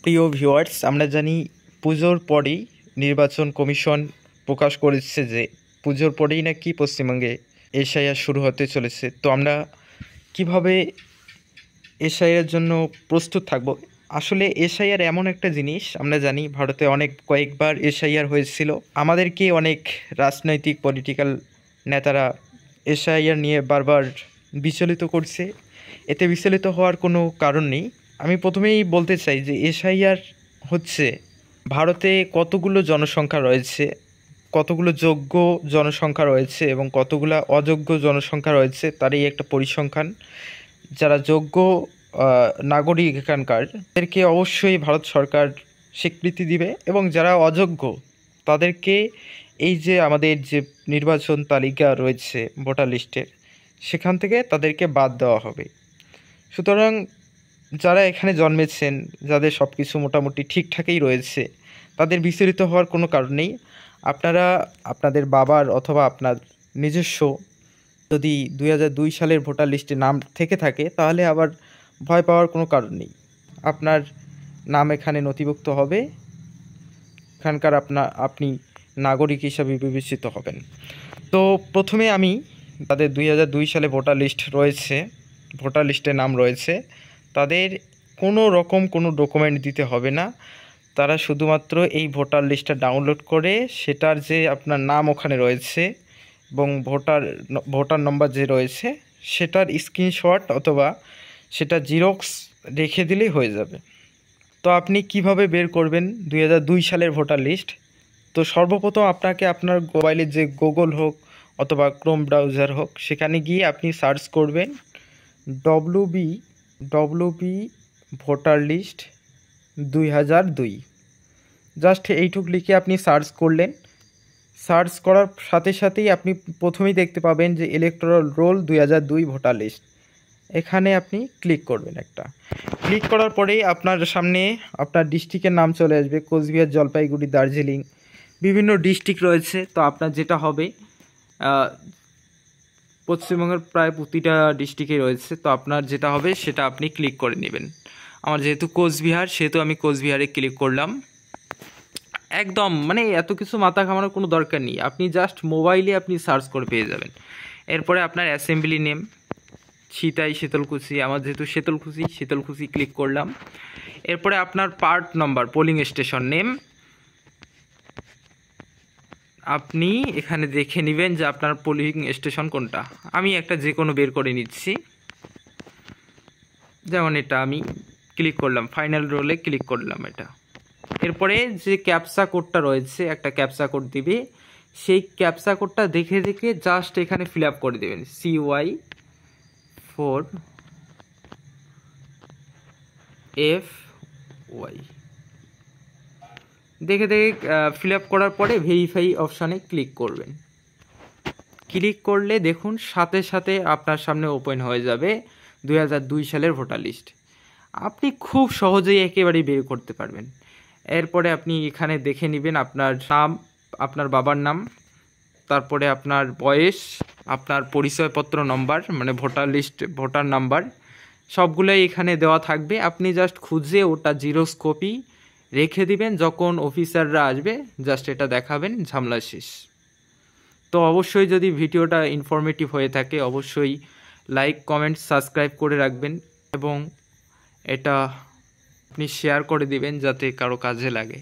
প্রিয় ভিউয়ার্স, আমরা জানি পুজোর পরেই নির্বাচন কমিশন প্রকাশ করেছে যে পুজোর পরেই নাকি পশ্চিমবঙ্গে এসআইআর শুরু হতে চলেছে। তো আমরা কিভাবে এসআইআর জন্য প্রস্তুত থাকব? আসলে এসআইআর এমন একটা জিনিস, আমরা জানি ভারতে কয়েকবার এসআইআর হয়েছিল। আমাদেরকে অনেক রাজনৈতিক পলিটিক্যাল নেতারা এসআইআর নিয়ে বারবার বিচলিত করছে। এতে বিচলিত হওয়ার কোনো কারণ নেই। আমি প্রথমেই বলতে চাই যে এসআইআর হচ্ছে ভারতে কতগুলো জনসংখ্যা রয়েছে, কতগুলো যোগ্য জনসংখ্যা রয়েছে এবং কতগুলো অযোগ্য জনসংখ্যা রয়েছে তারই একটা পরিসংখ্যান। যারা যোগ্য নাগরিক এখানকার, তাদেরকে অবশ্যই ভারত সরকার স্বীকৃতি দিবে এবং যারা অযোগ্য তাদেরকে এই যে আমাদের যে নির্বাচন তালিকা রয়েছে ভোটার লিস্টের, সেখান থেকে তাদেরকে বাদ দেওয়া হবে। সুতরাং যারা এখানে জন্মেছেন, যাদের সব কিছু মোটামুটি ঠিকঠাকই রয়েছে, তাদের বিচলিত হওয়ার কোনো কারণ নেই। আপনারা আপনাদের বাবার অথবা আপনার নিজস্ব যদি 2002 সালের ভোটার লিস্টে নাম থেকে থাকে, তাহলে আবার ভয় পাওয়ার কোনো কারণ নেই। আপনার নাম এখানে নথিভুক্ত হবে, এখানকার আপনি নাগরিক হিসাবে বিবেচিত হবেন। তো প্রথমে আমি তাদের 2002 সালে ভোটার লিস্টে নাম রয়েছে, তাদের কোনো রকম কোনো ডকুমেন্ট দিতে হবে না। তারা শুধুমাত্র এই ভোটার লিস্টটা ডাউনলোড করে সেটার যে আপনার নাম ওখানে রয়েছে এবং ভোটার নম্বর যে রয়েছে সেটার স্ক্রিনশট অথবা সেটা জিরক্স রেখে দিলেই হয়ে যাবে। তো আপনি কিভাবে বের করবেন 2002 সালের ভোটার লিস্ট? তো সর্বপ্রথম আপনাকে আপনার মোবাইলে যে গুগল হোক অথবা ক্রোম ব্রাউজার হোক, সেখানে গিয়ে আপনি সার্চ করবেন ডব্লিউবি ভোটার লিস্ট 2002। জাস্ট এইটুক লিখে আপনি সার্চ করলেন। সার্চ করার সাথে সাথেই আপনি প্রথমেই দেখতে পাবেন যে ইলেকটোরাল রোল 2002 ভোটার লিস্ট। এখানে আপনি ক্লিক করবেন। ক্লিক করার পরেই আপনার সামনে আপনার ডিস্ট্রিক্টের নাম চলে আসবে। কোচবিহার, জলপাইগুড়ি, দার্জিলিং, বিভিন্ন ডিস্ট্রিক্ট রয়েছে। তো আপনার যেটা হবে, পশ্চিমবঙ্গের প্রায় প্রতিটা ডিস্ট্রিক্টে রয়েছে, তো আপনার যেটা হবে সেটা আপনি ক্লিক করে নেবেন। আমার যেহেতু কোচবিহার, সেহেতু আমি কোচবিহারে ক্লিক করলাম। একদম মানে এত কিছু মাথা ঘামানোর কোনো দরকার নেই, আপনি জাস্ট মোবাইলে আপনি সার্চ করে পেয়ে যাবেন। এরপরে আপনার অ্যাসেম্বলি নেম ছিতাই, শীতলকুচি, আমার যেহেতু শীতলকুচি ক্লিক করলাম। এরপরে আপনার part number, polling station name আপনি এখানে দেখে নেবেন যে আপনার পোলিং স্টেশন কোনটা। আমি একটা যে কোনো বের করে নিচ্ছি, যেমন এটা আমি ক্লিক করলাম, ফাইনাল রোলে ক্লিক করলাম এটা। এরপরে যে ক্যাপচা কোডটা রয়েছে, একটা ক্যাপচা কোড দিবে, সেই ক্যাপচা কোডটা দেখে দেখে জাস্ট এখানে ফিল আপ করে দেবেন। CY4FY দেখে দেখে ফিল আপ করার পরে ভেরিফাই অপশানে ক্লিক করবেন। ক্লিক করলে দেখুন সাথে সাথে আপনার সামনে ওপেন হয়ে যাবে 2002 সালের ভোটার লিস্ট। আপনি খুব সহজেই একেবারেই বের করতে পারবেন। এরপরে আপনি এখানে দেখে নেবেন আপনার নাম, আপনার বাবার নাম, তারপরে আপনার বয়স, আপনার পরিচয়পত্র নম্বর মানে ভোটার নাম্বার, সবগুলোই এখানে দেওয়া থাকবে। আপনি জাস্ট খুঁজে ওটা জিরক্স কপি রেখে দিবেন, যখন অফিসাররা আসবে জাস্ট এটা দেখাবেন, ঝামেলা শেষ। তো অবশ্যই যদি ভিডিওটা ইনফরমেটিভ হয়ে থাকে, অবশ্যই লাইক, কমেন্ট, সাবস্ক্রাইব করে রাখবেন এবং এটা আপনি শেয়ার করে দিবেন যাতে কারো কাজে লাগে।